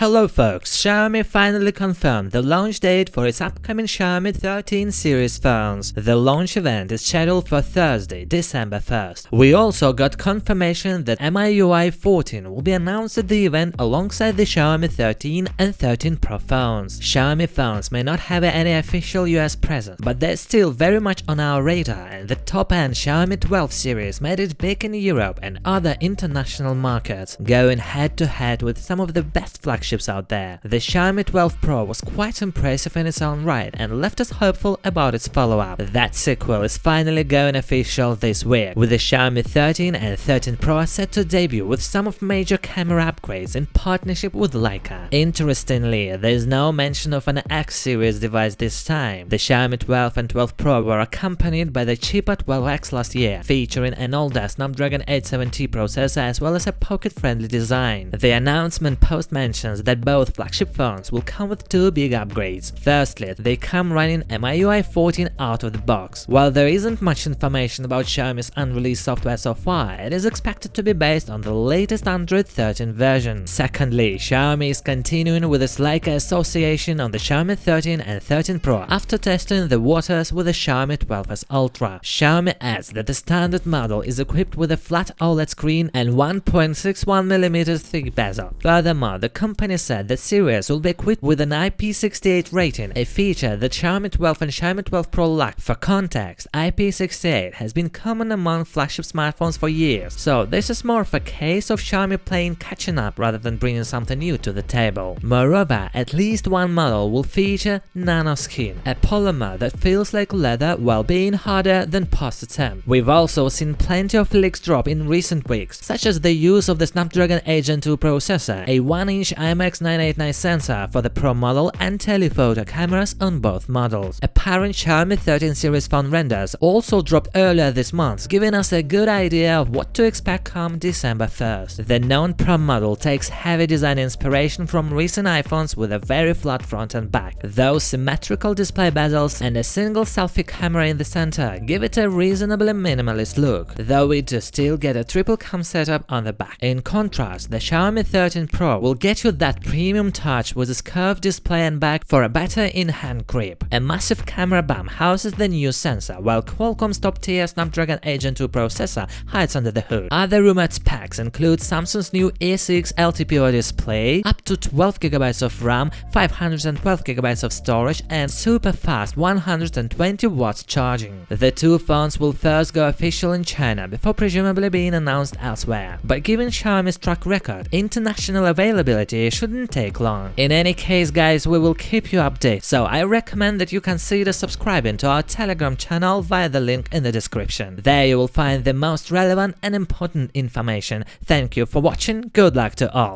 Hello folks, Xiaomi finally confirmed the launch date for its upcoming Xiaomi 13 series phones. The launch event is scheduled for Thursday, December 1st. We also got confirmation that MIUI 14 will be announced at the event alongside the Xiaomi 13 and 13 Pro phones. Xiaomi phones may not have any official US presence, but they're still very much on our radar, and the top-end Xiaomi 12 series made it big in Europe and other international markets, going head-to-head with some of the best flagships out there. The Xiaomi 12 Pro was quite impressive in its own right and left us hopeful about its follow-up. That sequel is finally going official this week, with the Xiaomi 13 and 13 Pro set to debut with some of major camera upgrades in partnership with Leica. Interestingly, there is no mention of an X series device this time. The Xiaomi 12 and 12 Pro were accompanied by the cheaper 12X last year, featuring an older Snapdragon 870 processor as well as a pocket-friendly design. The announcement post mentions that both flagship phones will come with two big upgrades. Firstly, they come running MIUI 14 out of the box. While there isn't much information about Xiaomi's unreleased software so far, it is expected to be based on the latest Android 13 version. Secondly, Xiaomi is continuing with its Leica association on the Xiaomi 13 and 13 Pro after testing the waters with the Xiaomi 12S Ultra. Xiaomi adds that the standard model is equipped with a flat OLED screen and 1.61mm thick bezel. Furthermore, the company said that series will be equipped with an IP68 rating, a feature that Xiaomi 12 and Xiaomi 12 Pro lack. For context, IP68 has been common among flagship smartphones for years, so this is more of a case of Xiaomi playing catching up rather than bringing something new to the table. Moreover, at least one model will feature nanoskin, a polymer that feels like leather while being harder than post-attempt. We've also seen plenty of leaks drop in recent weeks, such as the use of the Snapdragon 8 Gen 2 processor, a 1-inch IMX989 sensor for the Pro model, and telephoto cameras on both models. Apparent Xiaomi 13 series phone renders also dropped earlier this month, giving us a good idea of what to expect come December 1st. The known Pro model takes heavy design inspiration from recent iPhones with a very flat front and back. Those symmetrical display bezels and a single selfie camera in the center give it a reasonably minimalist look, though we do still get a triple cam setup on the back. In contrast, the Xiaomi 13 Pro will get you that premium touch with its curved display and back for a better in-hand grip. A massive camera bump houses the new sensor, while Qualcomm's top-tier Snapdragon 8 Gen 2 processor hides under the hood. Other rumored specs include Samsung's new E6 LTPO display, up to 12GB of RAM, 512GB of storage, and super-fast 120 watts charging. The two phones will first go official in China before presumably being announced elsewhere, but given Xiaomi's track record, international availability shouldn't take long. In any case guys, we will keep you updated, so I recommend that you consider subscribing to our Telegram channel via the link in the description. There you will find the most relevant and important information. Thank you for watching, good luck to all!